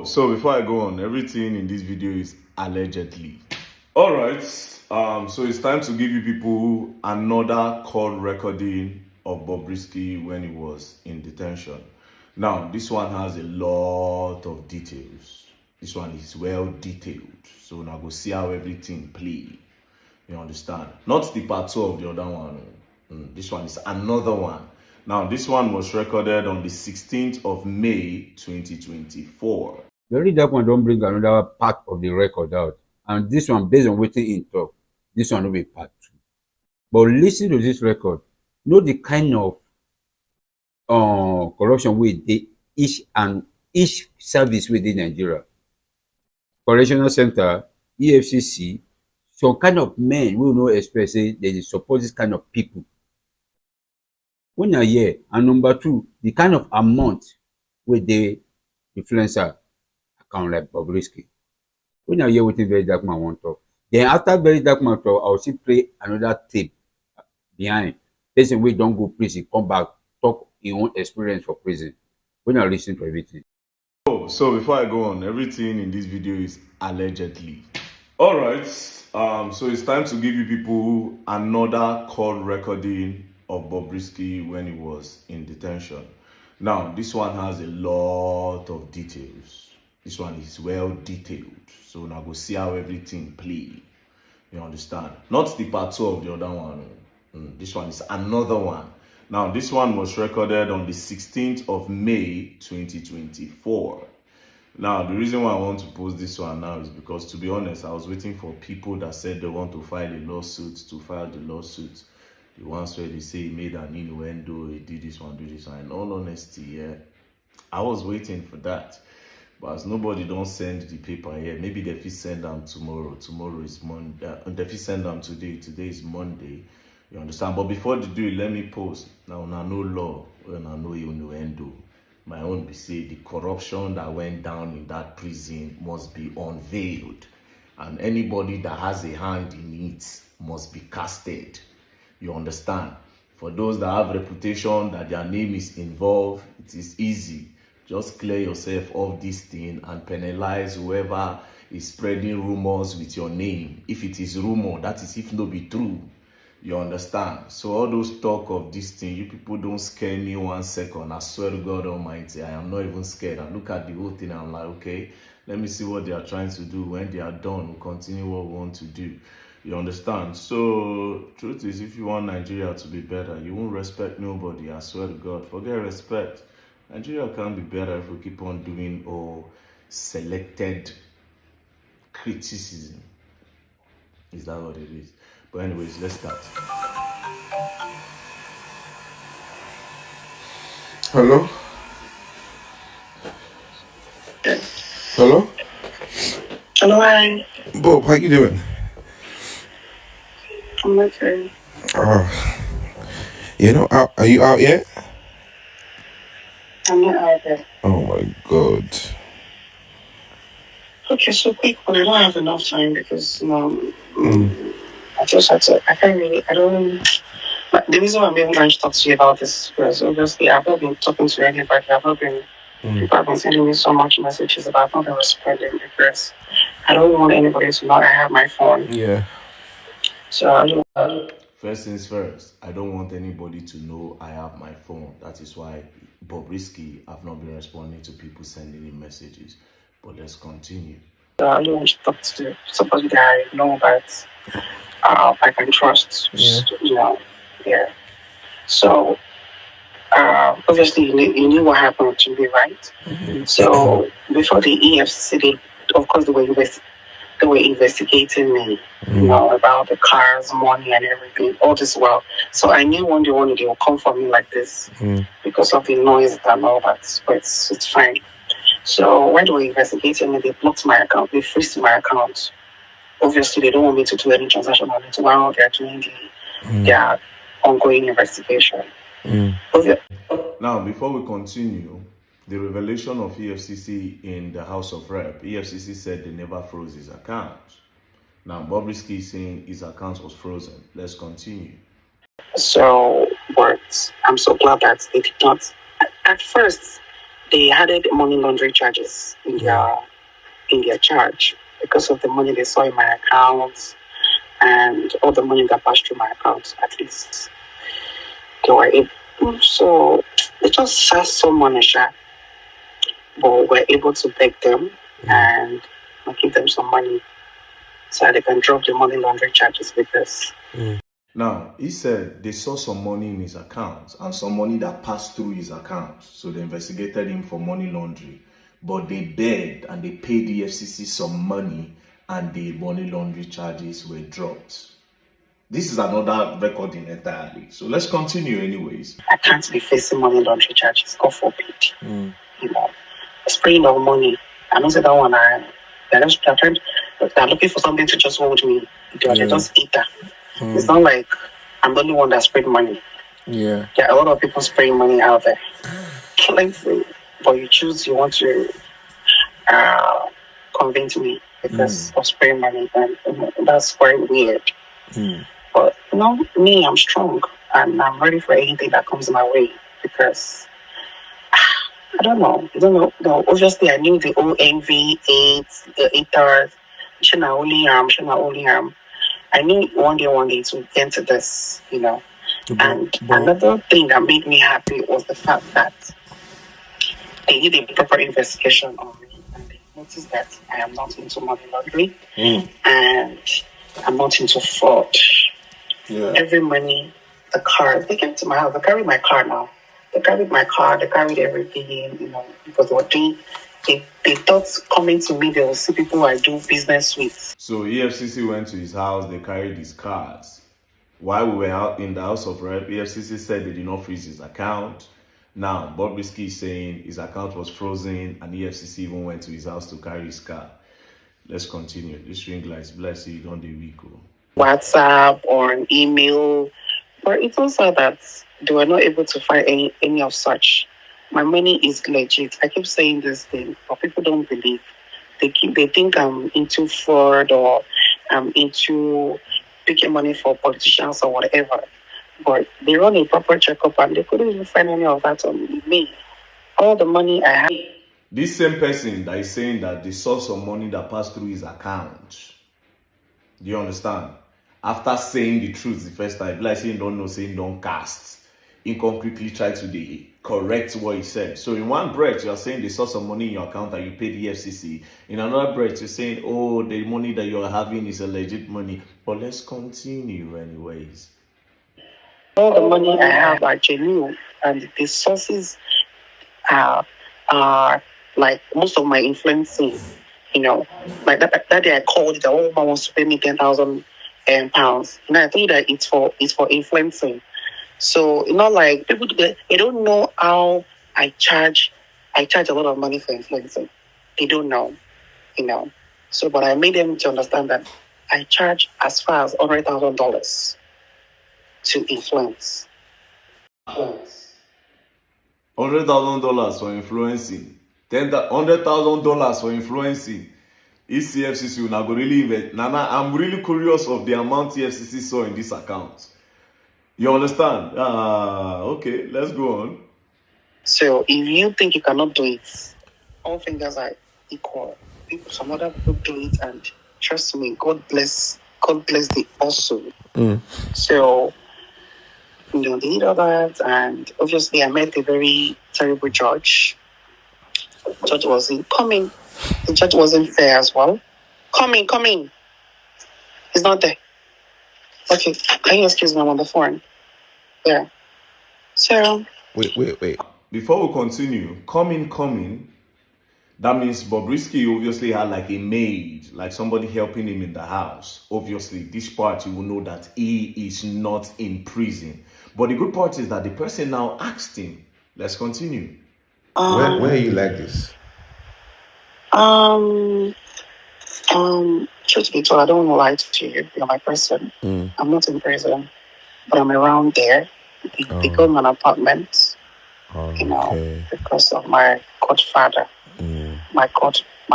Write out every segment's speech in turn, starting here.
So before I go on, everything in this video is allegedly. All right. So it's time to give you people another call recording of Bobrisky when he was in detention. Now, this one has a lot of details. This one is well detailed. So now go see how everything play. You understand? Not the part 2 of the other one. This one is another one. Now, this one was recorded on the 16th of May, 2024. Very that one don't bring another part of the record out. And this one, based on waiting in talk, this one will be part 2. But listen to this record. Know the kind of corruption with the each service within Nigeria. Correctional Center, EFCC, some kind of men will know expect say they support this kind of people. When you're here, and number 2, the kind of amount with the influencer account like Bobrisky. When you're here waiting very dark man won't talk. Then after very dark man talk, I'll see play another tape behind. Person we don't go prison, come back, talk your own experience for prison. When you're listening to everything. So before I go on, everything in this video is allegedly. All right. So it's time to give you people another call recording of Bobrisky when he was in detention. Now, this one has a lot of details. This one is well detailed. So now go see how everything play. You understand? Not the part 2 of the other one. This one is another one. Now, this one was recorded on the 16th of May, 2024. Now, the reason why I want to post this one now is because, to be honest, I was waiting for people that said they want to file a lawsuit to file the lawsuit. The ones where they say he made an innuendo, he did this one, do this one. In all honesty, yeah, I was waiting for that. But as nobody don't send the paper here, maybe they fit send them tomorrow. Tomorrow is Monday. They fit send them today. Today is Monday. You understand? But before they do it, let me post. Now, no law, when I know innuendo. My own be say the corruption that went down in that prison must be unveiled. And anybody that has a hand in it must be casted. You understand? For those that have reputation that their name is involved, it is easy. Just clear yourself of this thing and penalize whoever is spreading rumors with your name. If it is rumor, that is if no be true. You understand? So all those talk of this thing, you people don't scare me 1 second. I swear to God Almighty, I am not even scared. I look at the whole thing and I'm like, okay, let me see what they are trying to do. When they are done, we'll continue what we want to do. You understand? So truth is, if you want Nigeria to be better, you won't respect nobody. I swear to God, forget respect. Nigeria can't be better if we keep on doing all selected criticism. Is that what it is? But anyways, let's start. Hello? Hello? Hello, hi. Bob, how you doing? I'm okay. Are you out yet? I'm not out there. Oh my God. Okay, so quick one. I don't have enough time because, I just had to, but the reason why I'm even trying to talk to you about this is because obviously I've not been talking to anybody. People have been sending me so much messages about not been responding because I don't want anybody to know I have my phone. Yeah. So First things first, I don't want anybody to know I have my phone. That is why Bobrisky have not been responding to people sending him messages. But let's continue. I don't want to talk to somebody that I know that I can trust. Yeah. Yeah. So obviously you knew what happened to me, right? Mm-hmm. So before the EFCC, of course they were investigating me, about the cars, money, and everything. All this while, so I knew one day they will come for me like this because of the noise and all that. But it's fine. So when they were investigating me, they blocked my account. They froze my account. Obviously, they don't want me to do any transaction on it while they're doing their ongoing investigation. Now, before we continue, the revelation of EFCC in the House of Rep, EFCC said they never froze his account. Now, Bobrisky is saying his account was frozen. Let's continue. So, but I'm so glad that they did not. At first, they added money laundering charges in their charge because of the money they saw in my account and all the money that passed through my account. At least they were able. So they just had so money, but we're able to beg them and give them some money so that they can drop the money laundering charges with us. Now, he said they saw some money in his account and some money that passed through his account. So they investigated him for money laundering. But they begged and they paid the FCC some money and the money laundering charges were dropped. This is another recording entirely. So let's continue anyways. I can't be facing money laundering charges, God forbid. Spraying of money. I know that one, they're looking for something to just hold me. They just eat that. It's not like I'm the only one that sprayed money. Yeah. There are a lot of people spraying money out there. Plenty. But you want to convince me because of spraying money. And that's very weird. But me, I'm strong. And I'm ready for anything that comes my way. Because I don't know. No, obviously, I knew the ONV, AIDS, the haters. Shana only harm. I knew one day to get to this, And another thing that made me happy was the fact that they did a proper investigation on me and they noticed that I am not into money laundering and I'm not into fraud. Yeah. Every money, the car, they came to my house. They carried my car now. They carried my car. They carried everything, because they were doing. They thought coming to me, they will see people I do business with. So EFCC went to his house. They carried his cars. While we were out in the House of Rep, EFCC said they did not freeze his account. Now, Bobrisky is saying his account was frozen and EFCC even went to his house to carry his car. Let's continue. This ring lights, bless you, don't the week. WhatsApp or an email. But it also that they were not able to find any of such. My money is legit. I keep saying this thing, but people don't believe. They think I'm into fraud or I'm into picking money for politicians or whatever. But they run a proper checkup and they couldn't even find any of that on me. All the money I have. This same person that is saying that they saw some money that passed through his account. Do you understand? After saying the truth the first time, like saying don't know, saying don't cast. He concretely tried to correct what he said. So in one breath, you are saying they saw some money in your account that you paid the FCC. In another breath, you're saying, oh, the money that you're having is a legit money. But let's continue anyways. All the money I have are genuine, and the sources are like most of my influencing. Like that day I called, the old man wants to pay me 10,000 pounds. I think that it's for influencing. So like people they don't know how I charge a lot of money for influencing. They don't know, So but I made them to understand that I charge as far as $100,000 to influence. $100,000 for influencing. $100,000 for influencing. ECFCC will now go really invest. Nana, I'm really curious of the amount EFCC saw in this account. You understand? Okay, let's go on. So if you think you cannot do it, all fingers are equal. Some other people do it, and trust me, God bless the also. So they did all that, and obviously I met a very terrible judge. The judge wasn't coming. The judge wasn't fair as well. Coming. He's not there. Okay, can you excuse me? I'm on the phone. Yeah. So. Wait. Before we continue, coming. That means Bobrisky obviously had like a maid, like somebody helping him in the house. Obviously, this part you will know that he is not in prison. But the good part is that the person now asked him. Let's continue. Where are you like this? Truth be told, I don't want to lie to you. You're my person. I'm not in prison, but I'm around there. They got me an apartment, because of my godfather. My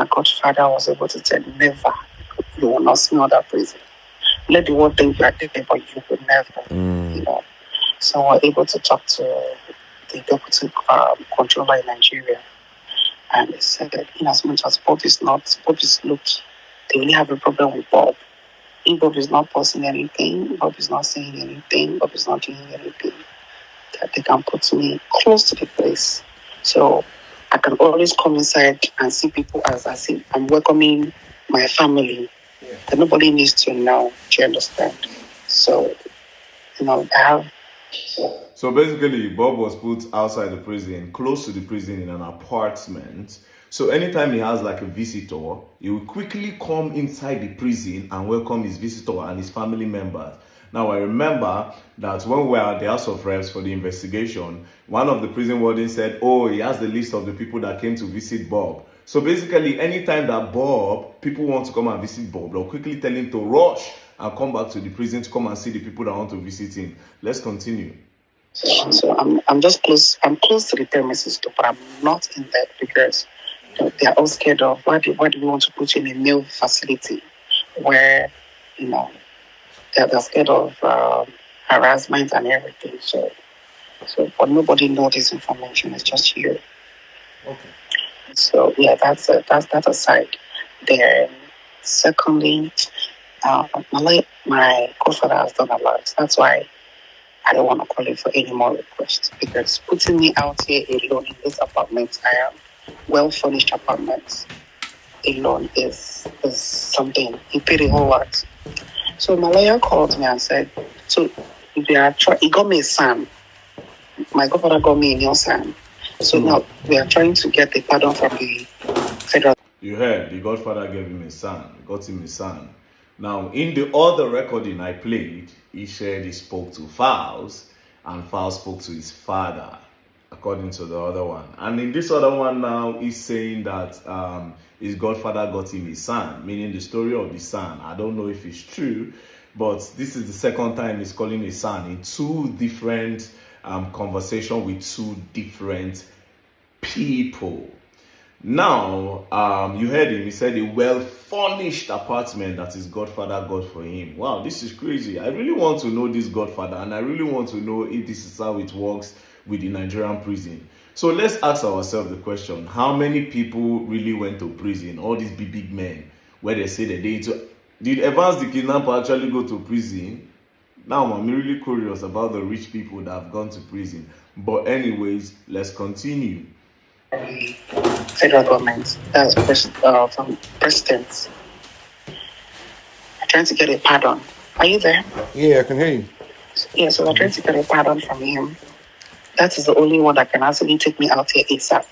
godfather was able to tell never, you will not see another prison. Let the world think you are dead, but you will never, So we're able to talk to the deputy controller in Nigeria. And they said, in as much as Bob is looked, they really have a problem with Bob. If Bob is not posting anything, Bob is not saying anything, Bob is not doing anything, that they can put me close to the place. So I can always come inside and see people as if I'm welcoming my family. Yeah. That nobody needs to know. Do you understand? So, I have. So basically, Bob was put outside the prison, close to the prison in an apartment. So anytime he has like a visitor, he will quickly come inside the prison and welcome his visitor and his family members. Now, I remember that when we were at the House of Reps for the investigation, one of the prison wardens said, oh, he has the list of the people that came to visit Bob. So basically, anytime that people want to come and visit Bob, they'll quickly tell him to rush and come back to the prison to come and see the people that want to visit him. Let's continue. So I'm just close. I'm close to the premises, too, but I'm not in there because they are all scared of why do we want to put you in a male facility where they're scared of harassment and everything. So but nobody knows this information. It's just you. Okay. So yeah, that's that aside. Then secondly, my godfather has done a lot. That's why I don't want to call it for any more requests, because putting me out here alone in this apartment, I am well-furnished apartment alone is something. He paid a whole lot. So my lawyer called me and said, so he got me a son. My godfather got me a new son. So now we are trying to get the pardon from the federal. You heard, the godfather got him a son. Now, in the other recording I played, he said he spoke to Fowles, and Fowles spoke to his father, according to the other one. And in this other one now, he's saying that his godfather got him a son, meaning the story of the son. I don't know if it's true, but this is the second time he's calling his son in two different conversations with two different people. Now, you heard him. He said a well-furnished apartment that his godfather got for him. Wow, this is crazy. I really want to know this godfather, and I really want to know if this is how it works with the Nigerian prison. So let's ask ourselves the question: how many people really went to prison? All these big men, where they say that did Evans the kidnapper actually go to prison? Now I'm really curious about the rich people that have gone to prison. But anyways, let's continue. Federal government, that's from presidents, are trying to get a pardon. Are you there? Yeah, I can hear you. Yeah, so they're trying to get a pardon from him. That is the only one that can actually take me out here ASAP.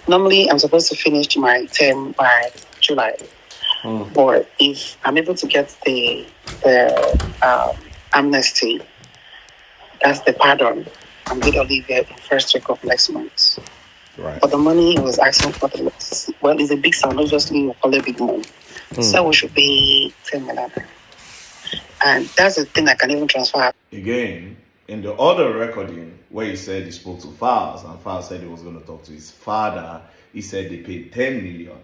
Normally, I'm supposed to finish my term by July. But if I'm able to get the amnesty, that's the pardon, I'm going to leave here in first week of next month. Right. But the money he was asking for, it's a big sum. Obviously, you call it big money. So we should pay 10 million. And that's the thing I can even transfer. Again, in the other recording, where he said he spoke to Fowles, and Fowles said he was going to talk to his father, he said they paid 10 million.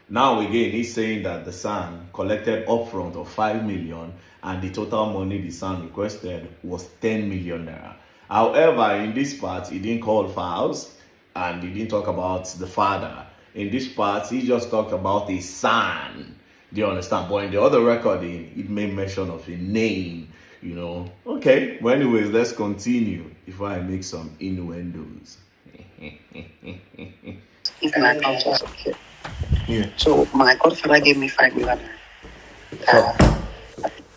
Now again, he's saying that the son collected upfront of 5 million, and the total money the son requested was 10 million naira. However, in this part, he didn't call Fowles, and he didn't talk about the father. In this part, he just talked about his son. Do you understand? But in the other recording, it made mention of a name, Okay, well, anyways, let's continue before I make some innuendos. Yeah. So my godfather gave me 5 million. I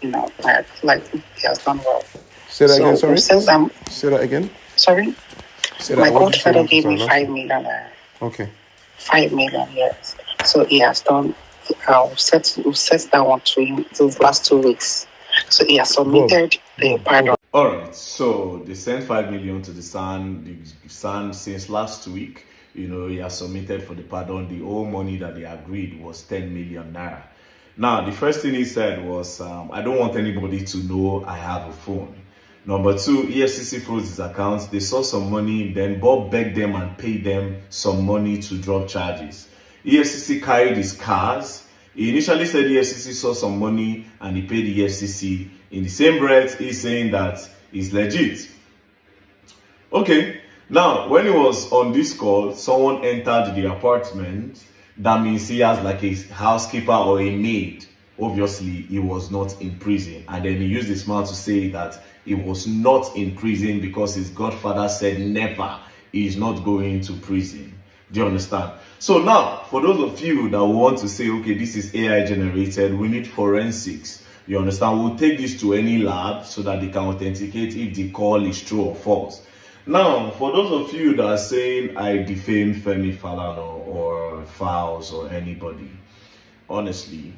feel like he has done well. Say that again, sorry? Say that again? Sorry? My godfather gave me 5 million. Okay. 5 million, yes. So he has done, we've set that one to him these last 2 weeks. So he has submitted the pardon. All right, so they sent 5 million to the son. The son, since last week, he has submitted for the pardon. The whole money that they agreed was 10 million naira. Now, the first thing he said was, I don't want anybody to know I have a phone. Number two, EFCC froze his accounts. They saw some money, then Bob begged them and paid them some money to drop charges. EFCC carried his cars. He initially said EFCC saw some money and he paid the EFCC. In the same breath, he's saying that he's legit. Okay, Now, when he was on this call, someone entered the apartment. That means he has like a housekeeper or a maid. Obviously, he was not in prison. And then he used his mouth to say that he was not in prison because his godfather said never. He is not going to prison. Do you understand? So now, for those of you that want to say, okay, this is AI generated, we need forensics. You understand? We'll take this to any lab so that they can authenticate if the call is true or false. Now, for those of you that are saying I defame Femi Falana or Files or anybody, honestly,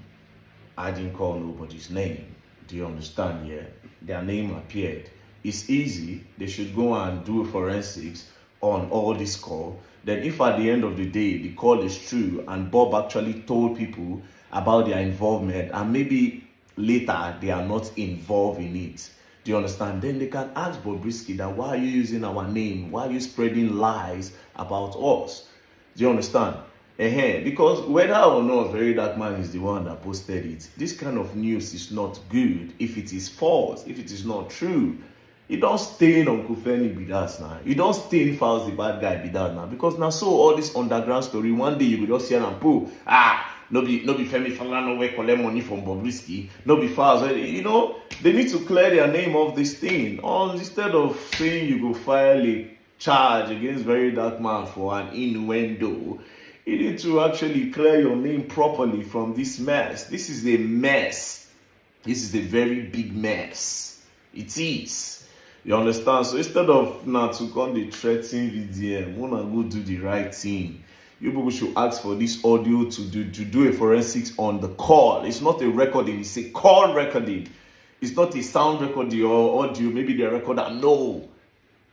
I didn't call nobody's name. Do you understand? Yeah, their name appeared. It's easy. They should go and do forensics on all this call. Then if at the end of the day, the call is true and Bob actually told people about their involvement and maybe later they are not involved in it, do you understand? Then they can ask Bobrisky that why are you using our name? Why are you spreading lies about us? Do you understand? Because whether or not Very Dark Man is the one that posted it, this kind of news is not good if it is false, if it is not true. You don't stain Uncle Femi be that now. You don't stain Files the bad guy be that now. Because now so all this underground story, one day you will just hear and pull, no be Femi Falana wey collect money from Bobrisky, no be Files. You know, they need to clear their name of this thing. Instead of saying you go file a charge against Very Dark Man for an innuendo, you need to actually clear your name properly from this mess. This is a mess. This is a very big mess. It is. You understand? So instead of now to come the threatening VDM, wanna go do the right thing. You people should ask for this audio to do a forensics on the call. It's not a recording, it's a call recording. It's not a sound recording or audio, maybe the recorder. No.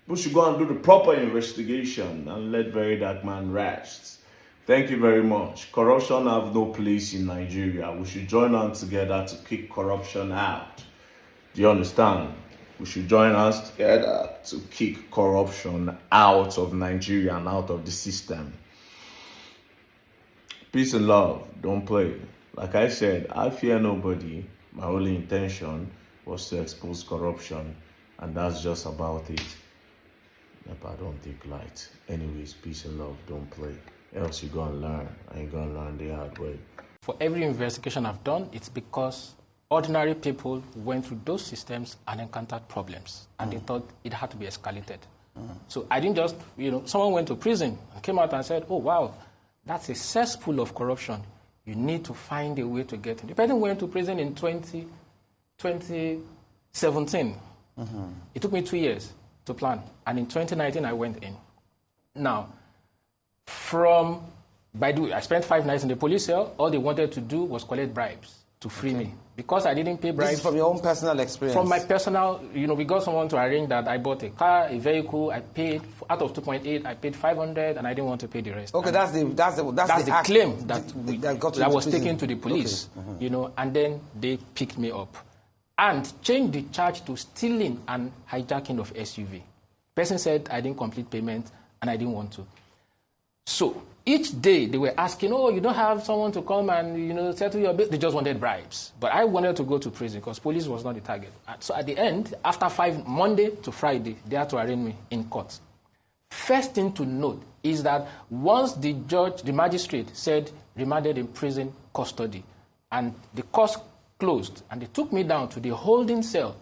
We should go and do the proper investigation and let Very Dark Man rest. Thank you very much. Corruption have no place in Nigeria. We should join hands together to kick corruption out. Do you understand? We should join us together to kick corruption out of Nigeria and out of the system. Peace and love. Don't play. Like I said, I fear nobody. My only intention was to expose corruption, and that's just about it. But I don't take light. Anyways, peace and love. Don't play. Else you're gonna learn. And you're gonna learn the hard way. For every investigation I've done, it's because ordinary people went through those systems and encountered problems, and they thought it had to be escalated. So I didn't just, someone went to prison and came out and said, oh, wow, that's a cesspool of corruption. You need to find a way to get in. The person went to prison in 2017. It took me 2 years to plan, and in 2019 I went in. Now, I spent 5 nights in the police cell. All they wanted to do was collect bribes to free me. Because I didn't pay bribes. This is from your own personal experience? From my personal, we got someone to arrange that. I bought a car, a vehicle, I paid, out of 2.8, I paid 500, and I didn't want to pay the rest. Okay, that's the claim that was taken to the police, okay. And then they picked me up and changed the charge to stealing and hijacking of SUV. Person said I didn't complete payment, and I didn't want to. So each day they were asking, oh, you don't have someone to come and, settle your bill. They just wanted bribes. But I wanted to go to prison because police was not the target. So at the end, after Monday to Friday, they had to arraign me in court. First thing to note is that once the magistrate said remanded in prison custody, and the court closed, and they took me down to the holding cell,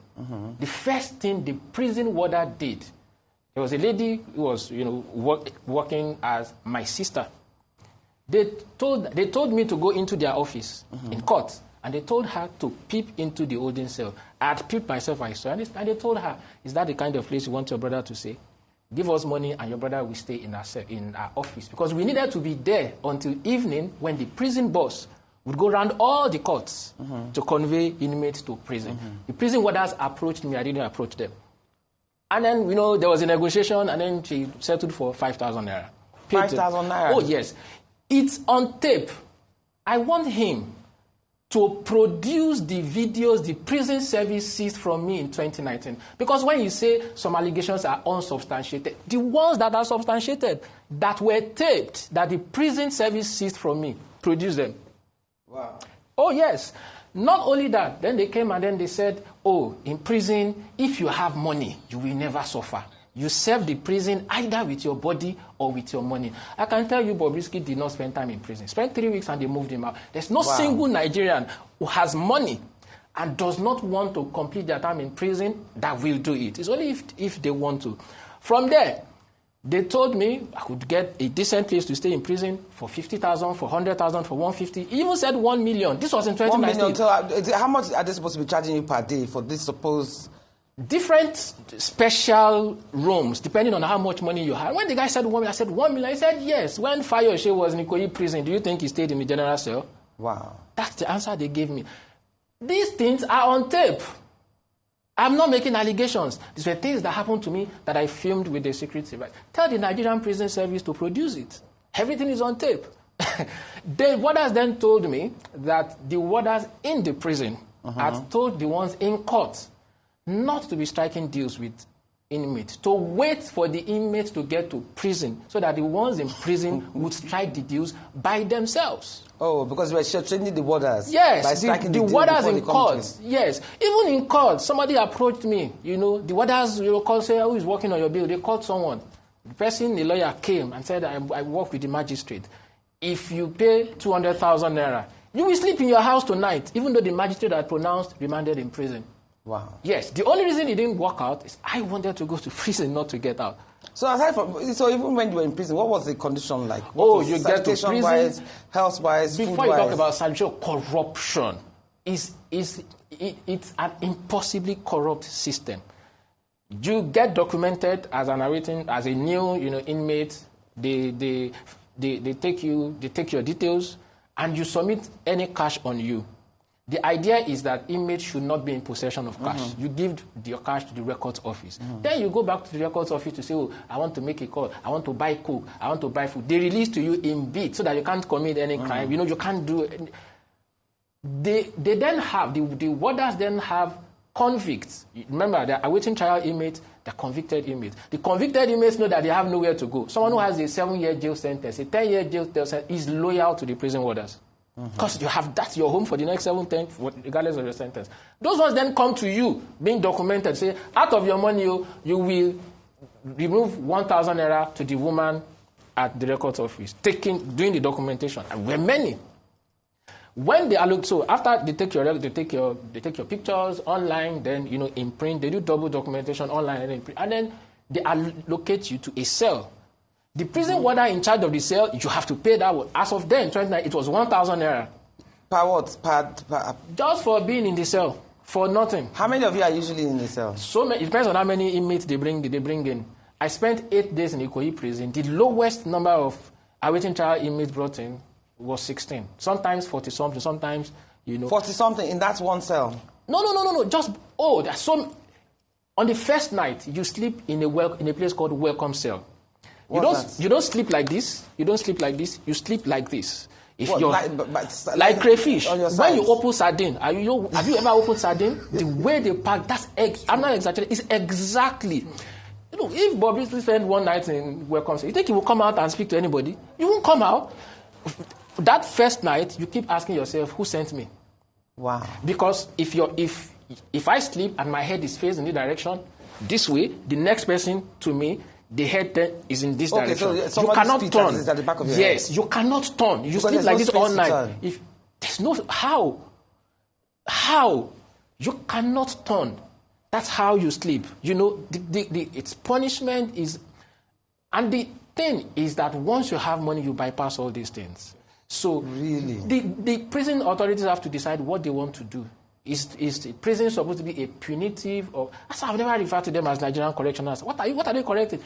the first thing the prison warder did, there was a lady who was, working as my sister. They told me to go into their office in court, and they told her to peep into the holding cell. I had peeped myself, I saw, and they told her, is that the kind of place you want your brother to stay? Give us money, and your brother will stay in our office. Because we needed to be there until evening when the prison boss would go around all the courts to convey inmates to prison. The prison warders approached me, I didn't approach them. And then, there was a negotiation, and then she settled for 5,000 naira. 5,000 naira? Oh, yes. It's on tape. I want him to produce the videos the prison service seized from me in 2019. Because when you say some allegations are unsubstantiated, the ones that are substantiated, that were taped, that the prison service seized from me, produce them. Wow. Oh, yes. Not only that, then they came and then they said, oh, in prison, if you have money, you will never suffer. You serve the prison either with your body or with your money. I can tell you Bobrisky did not spend time in prison. Spent 3 weeks and they moved him out. There's no single Nigerian who has money and does not want to complete their time in prison that will do it. It's only if they want to. From there, they told me I could get a decent place to stay in prison for 50,000, for 100,000, for 150. He even said 1 million. This was in 2019. 1 million. So how much are they supposed to be charging you per day for this supposed... Different special rooms, depending on how much money you have. When the guy said 1 million, I said 1 million. He said yes. When Fayose was in Ikoyi prison, do you think he stayed in the general cell? Wow. That's the answer they gave me. These things are on tape. I'm not making allegations. These were things that happened to me that I filmed with the secret service. Tell the Nigerian Prison Service to produce it. Everything is on tape. The warders then told me that the warders in the prison had told the ones in court not to be striking deals with inmates, to wait for the inmates to get to prison so that the ones in prison would strike the deals by themselves. Oh, because we were changing the warders. Yes, by the warders in court. Yes, even in court, somebody approached me. The warders call, say, who is working on your bill? They called someone. The person, the lawyer, came and said, I work with the magistrate. If you pay 200,000 naira, you will sleep in your house tonight, even though the magistrate had pronounced remanded in prison. Wow. Yes, the only reason it didn't work out is I wanted to go to prison, not to get out. So even when you were in prison, what was the condition like? You get to prison, health-wise, before you talk about sanitation, corruption it's an impossibly corrupt system. You get documented as a new inmate. They take your details and you submit any cash on you. The idea is that inmates should not be in possession of cash. You give your cash to the records office. Then you go back to the records office to say, I want to make a call. I want to buy coke. I want to buy food. They release to you in bits so that you can't commit any crime. You can't do it. They then have, the warders then have convicts. Remember, they're awaiting trial inmates, they're convicted inmates. The convicted inmates know that they have nowhere to go. Someone who has a 7-year jail sentence, a 10-year jail sentence, is loyal to the prison warders. Because you have that's your home for the next 7, 10, regardless of your sentence. Those ones then come to you, being documented, say, out of your money, you will remove 1,000 naira to the woman at the records office, doing the documentation. And we're many. When they allocate, so after they take your pictures online, then in print, they do double documentation online and in print, and then they allocate you to a cell. The prison warden in charge of the cell, you have to pay that. As of then, 29, it was 1,000 naira. Per what? Per... Just for being in the cell, for nothing. How many of you are usually in the cell? So many, it depends on how many inmates they bring in. I spent 8 days in Ikoyi prison. The lowest number of awaiting trial inmates brought in was 16. Sometimes 40-something, sometimes, 40-something in that one cell? No. Just, there's so... On the first night, you sleep in a place called welcome cell. You don't sleep like this. You don't sleep like this. You sleep like this. Like crayfish. When you open sardine, have you ever opened sardine? The way they pack, I'm not exaggerating. It's exactly. If Bobrisky spent one night in welcome, you think he will come out and speak to anybody? You won't come out. That first night, you keep asking yourself, who sent me? Wow. Because if I sleep and my head is facing the direction this way, the next person to me, the head then is in this direction. So you cannot turn. At the back of your yes, head. You cannot turn. You sleep like this all night. If there's no how you cannot turn. That's how you sleep. Its punishment is, and the thing is that once you have money, you bypass all these things. So really, the prison authorities have to decide what they want to do. Is the prison supposed to be a punitive, or I've never referred to them as Nigerian correctionals? What are they correcting?